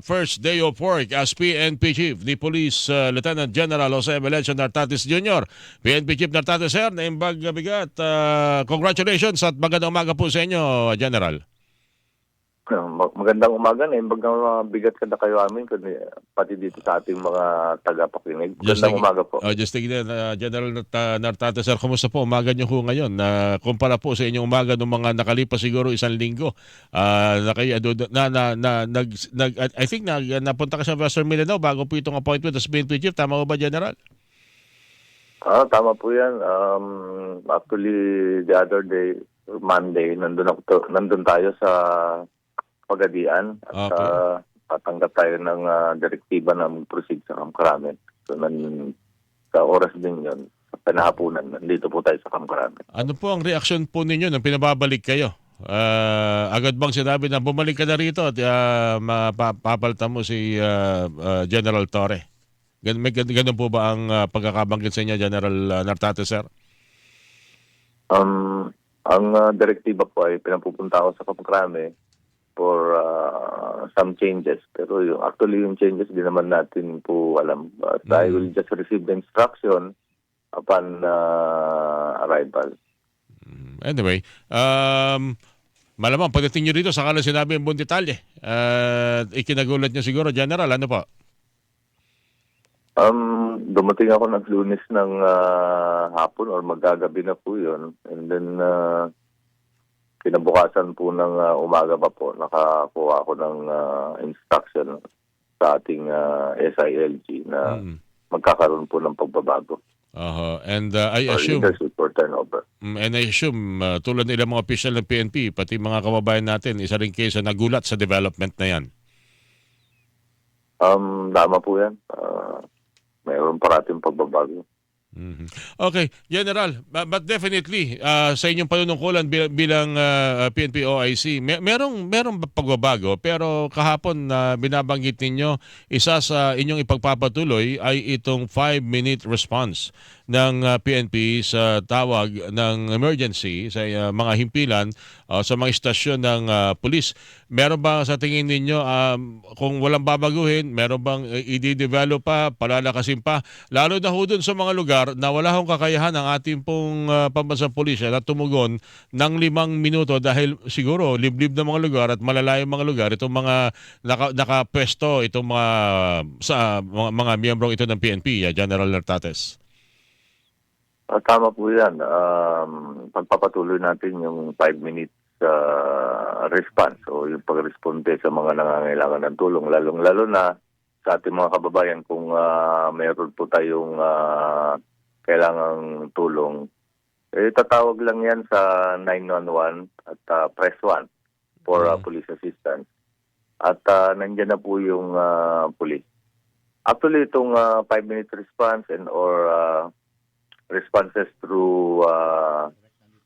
First day of work as PNP Chief, the Police Lieutenant General Jose Melencio Nartates Jr. PNP Chief Nartates, sir, naimbag bigat. Congratulations at magandang umaga po sa inyo, General. Magandang umaga na. Bagang bigat ka na kayo amin, kundi pati dito sa ating mga tagapakinig. Magandang umaga po. Just thinking, General Nartates, sir, kumusta po umaga niyo po ngayon? Kumpara po sa inyong umaga ng mga nakalipas siguro isang linggo. I think napunta ka sa Western Mindanao bago po itong appointment as PNP Chief. Tama ba, General? Tama po yan. Actually, the other day, Monday, nandun tayo sa Pagadian at Okay. tatanggap tayo ng direktiba na mag-proceed sa Kamkaramen. So, sa oras din yun, sa panahapunan, nandito po tayo sa Kamkaramen. Ano po ang reaksyon po ninyo nung pinababalik kayo? Agad bang sinabi na bumalik ka na rito at mapapalitan mo si General Torre? Ganun po ba ang pagkakabanggit sa inyo, General Nartates, sir? Ang direktiba po ay pinapupunta ako sa Kamkrame for some changes. Pero actually yung changes di naman natin po alam. But I will just receive the instruction upon arrival. Anyway, malamang pagdating nyo rito, saka lang sinabi yung buong detalye. Ikinagulat nyo siguro, General, ano po? Dumating ako ng Lunes ng hapon or magagabi na po yun. And then, kinabukasan po ng umaga pa po, nakakuha ako ng instruction sa ating SILG na magkakaroon po ng pagbabago. And I assume, for turnover. and I assume, tulad ng ilang mga official ng PNP, pati mga kababayan natin, isa rin case na nagulat sa development na yan. Tama po yan. Mayroon parating pagbabago. Okay, General, but definitely sa inyong panunungkulan bilang PNP OIC, merong pagbabago, pero kahapon na binabanggit ninyo, isa sa inyong ipagpapatuloy ay itong 5-minute response ng PNP sa tawag ng emergency sa mga himpilan sa mga istasyon ng pulis. Meron ba sa tingin ninyo, kung walang babaguhin, meron bang i-develop pa, palalakasin pa, lalo na ho dun sa mga lugar na wala hong kakayahan ng ating pong pambansang pulisya na tumugon ng 5 minuto dahil siguro liblib na mga lugar at malalayong mga lugar, itong mga nakapwesto, itong mga miyembrong ito ng PNP, General Nartates. Tama po yan. Pagpapatuloy natin yung 5 minutes response o yung pag-responde sa mga nangangailangan ng tulong, lalong-lalo na sa ating mga kababayan kung mayroon po tayong kailangang tulong. Tatawag lang yan sa 911 at press 1 for police assistance. At nandyan na po yung police. Actually, itong 5-minute response or responses through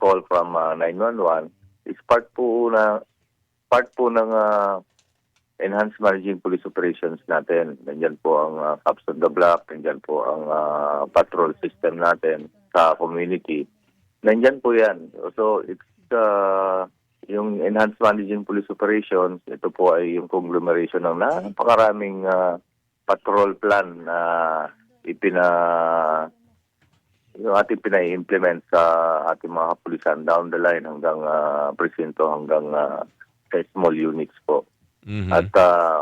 call from 911 is part po ng enhanced managing police operations natin. Nandiyan po ang cops on the block, nandiyan po ang patrol system natin sa community. Nandiyan po yan. So it's yung enhanced managing police operations, ito po ay yung conglomeration ng napakaraming patrol plan na yung ating pinai-implement sa ating mga kapulisan down the line hanggang presinto, hanggang sa small units po. At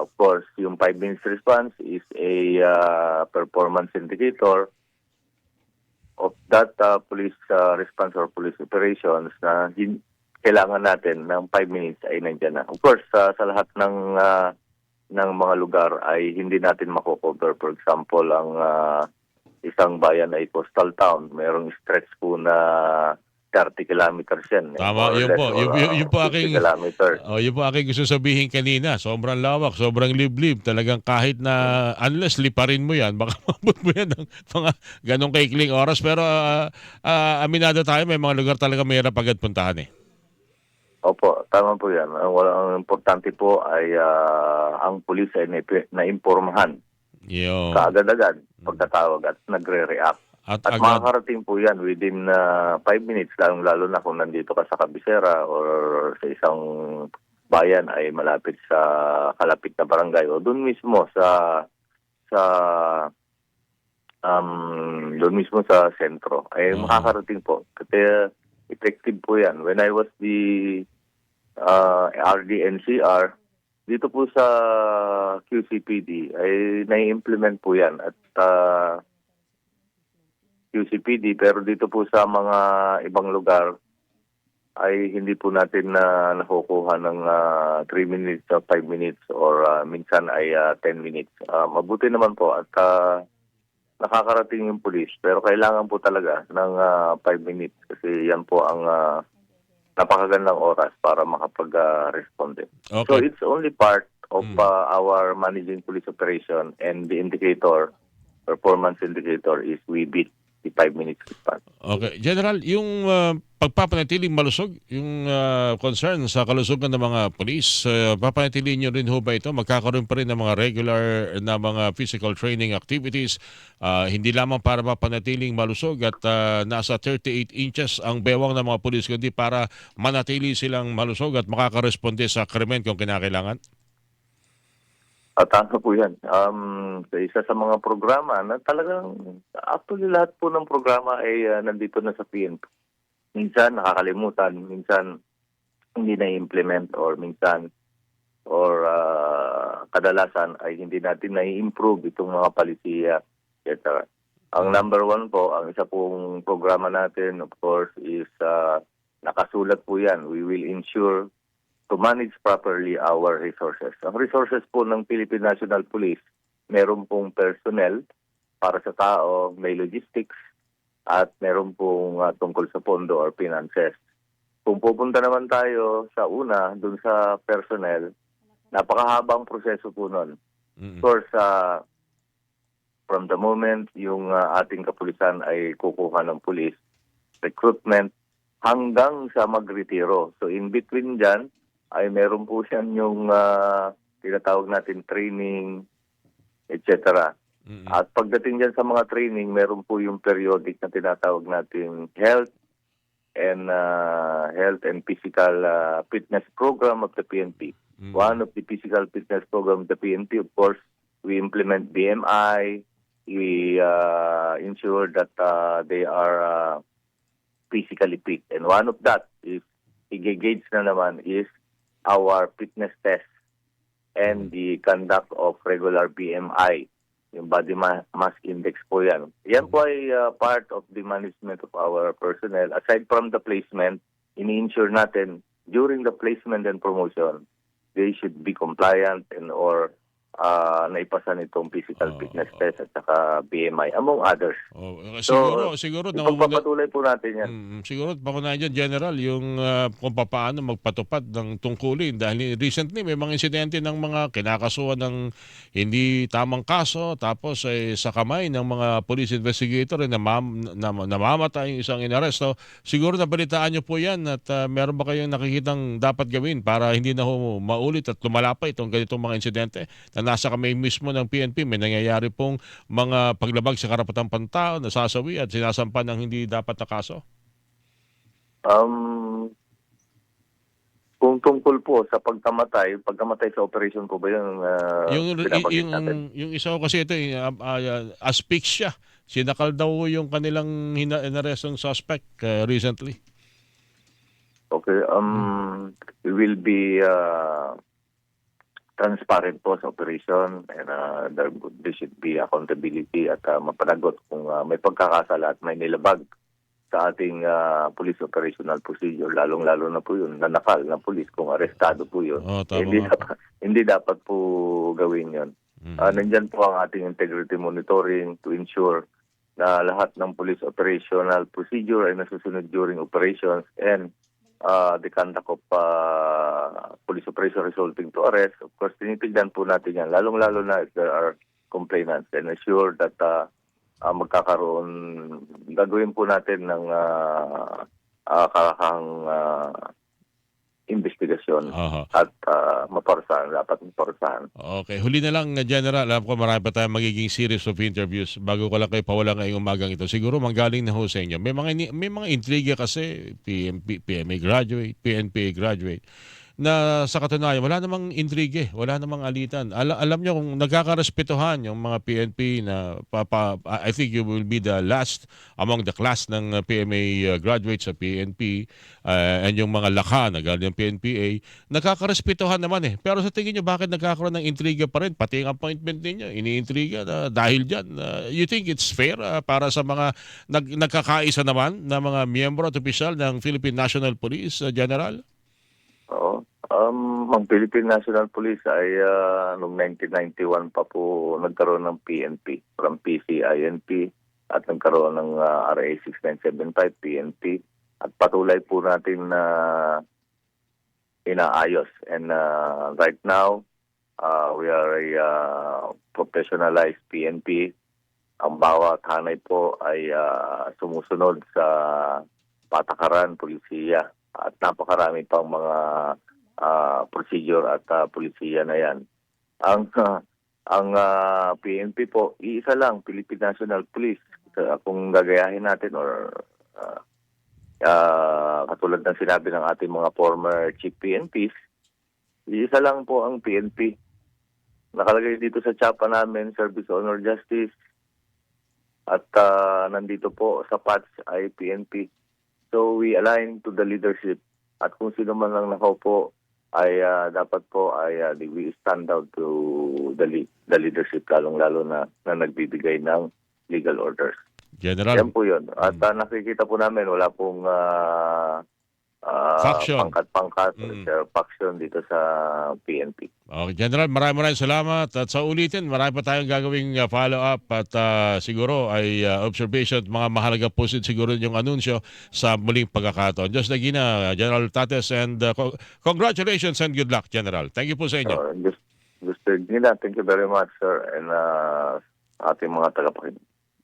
of course, yung 5 minutes response is a performance indicator of that police response or police operations na kailangan natin ng 5 minutes ay nandiyan na. Of course, sa lahat ng mga lugar ay hindi natin makocover. For example, ang isang bayan ay coastal town. Merong stretch po na 30 kilometers yan. Tama, yun po. Yun po yun po aking gusto sabihin kanina. Sobrang lawak, sobrang liblib. Talagang kahit na, unless liparin mo yan, baka mabot mo yan ng mga ganong kaikling oras. Pero aminado tayo, may mga lugar talaga mahirap agad puntahan eh. Opo, tama po yan. Ang importante po ay ang pulis ay na-impormahan kaagad-agad pagkatawag at nagre-react. At makakarating po yan within 5 minutes, lalo na kung nandito ka sa kabisera or sa isang bayan ay malapit sa kalapit na barangay o doon mismo sa doon mismo sa sentro ay makakarating po. Kasi effective po yan. When I was the RDNCR, dito po sa QCPD ay nai-implement po yan at QCPD, pero dito po sa mga ibang lugar ay hindi po natin na nakukuha ng 3 minutes o 5 minutes or minsan ay 10 minutes. Mabuti naman po at nakakarating yung pulis, pero kailangan po talaga ng 5 minutes kasi yan po ang napakagandang oras para makapag-responde. Okay. So it's only part of our managing police operation, and the indicator, performance indicator, is we beat the 5 minutes response. Okay. General, yung pagpapanatiling malusog, yung concern sa kalusugan ng mga polis, papanatilihin nyo rin ho ba ito? Magkakaroon pa rin ng mga regular na mga physical training activities, hindi lamang para mapanatiling malusog at nasa 38 inches ang bewang ng mga polis, kundi para manatili silang malusog at makakaresponde sa krimen kung kinakailangan? Tama po yan. Sa isa sa mga programa na talagang, actually lahat po ng programa ay nandito na sa PNP. Minsan nakakalimutan, minsan hindi na-implement, or minsan, or kadalasan ay hindi natin na-improve itong mga palisiya, etc. Ang number one po, ang isa pong programa natin, of course, is nakasulat po yan. We will ensure to manage properly our resources. Ang resources po ng Philippine National Police, meron pong personnel para sa tao, may logistics, at meron pong tungkol sa pondo or finances. Kung pupunta naman tayo sa una, dun sa personnel, napakahabang proseso po nun. Of course, from the moment yung ating kapulisan ay kukuha ng pulis, recruitment, hanggang sa magretiro. So in between dyan, ay meron po siyan yung tinatawag natin training, etc. At pagdating dyan sa mga training, meron po yung periodic na tinatawag natin health and physical fitness program of the PNP. One of the physical fitness program of the PNP, of course, we implement BMI. We ensure that they are physically fit. And one of that is, i-gauge na naman, is our fitness test and the conduct of regular BMI, yung body mass index po yan. Yan po ay part of the management of our personnel. Aside from the placement, ini-ensure natin during the placement and promotion, they should be compliant and or naipasa nitong physical fitness test at saka BMI, among others. Siguro ipagpapatuloy po natin yan. Siguro pangunahin dyan, General, yung kung paano magpatupad ng tungkulin. Dahil recently may mga insidente ng mga kinakasuhan ng hindi tamang kaso, tapos sa kamay ng mga police investigator namamatay yung isang inaresto. Siguro nabalitaan nyo po yan at meron ba kayong nakikitang dapat gawin para hindi na maulit at lumala pa itong ganitong mga insidente na nasa kamay mismo ng PNP? May nangyayari pong mga paglabag sa karapatang pantao, nasasawi at sinasampan ng hindi dapat na kaso? Kung tungkol po sa pagkamatay sa operation po ba yung isa ko kasi ito, asphyxia. Sinakal daw yung kanilang inarestong suspect recently. Okay, we will be transparent po sa operation, and there should be accountability at mapanagot kung may pagkakasala at may nilabag sa ating police operational procedure, lalong-lalo na po yun, nanakal na police kung arestado po yun. Hindi dapat po gawin yun. Nandyan po ang ating integrity monitoring to ensure na lahat ng police operational procedure ay nasusunod during operations, and the conduct of police operation resulting to arrest. Of course, tinitignan po natin yan, lalong-lalo na if there are complainants, and assure that gagawin po natin ng kakahang investigasyon at dapat maparusahan. Okay, huli na lang, General. Alam ko marami pa tayong magiging series of interviews bago ko lang kayo pawala ngayong umagang ito. Siguro manggaling na ho sa inyo. May mga intriga kasi, PMA graduate, PNPA graduate. na sa katunayan wala namang intrige, wala namang alitan. Alam nyo kung nagkakarespetuhan yung mga PNP na I think you will be the last among the class ng PMA graduates sa PNP and yung mga lakha na galing ng PNPA, nagkakarespetuhan naman eh. Pero sa tingin nyo bakit nagkakaroon ng intriga pa rin? Pati ang appointment ninyo, iniintriga na dahil dyan. You think it's fair para sa mga nagkakaisa naman na mga miyembro at opisyal ng Philippine National Police, General? Oo. Ang Philippine National Police ay noong 1991 pa po nagkaroon ng PNP from PCINP at nagkaroon ng RA 6975 PNP at patuloy po natin na inaayos. And right now, we are a professionalized PNP. Ang bawat hanay po ay sumusunod sa patakaran, polisiya at napakarami pang mga procedure at polisiya na yan. Ang PNP po, iisa lang, Philippine National Police. Kung gagayahin natin or katulad ng sinabi ng ating mga former chief PNPs, iisa lang po ang PNP. Nakalagay dito sa tsapa namin, Service Honor Justice, at nandito po sa patch ay PNP. So we align to the leadership. At kung sino man lang nakaupo ay dapat po ay we stand out to the leadership, lalong-lalo na nagbibigay ng legal orders. General, Yan po yun. At nakikita po namin wala pong Faction. pangkat-pangkat or faction dito sa PNP. okay, General, maraming salamat at sa ulitin, marami pa tayong gagawing follow-up at siguro ay observation at mga mahalaga po siguro yung anunsyo sa muling pagkakataon. Diyos na Gina, General Tates, and congratulations and good luck, General. Thank you po sa inyo. Gusto Gina, thank you very much, sir, and ating mga tagapakinig.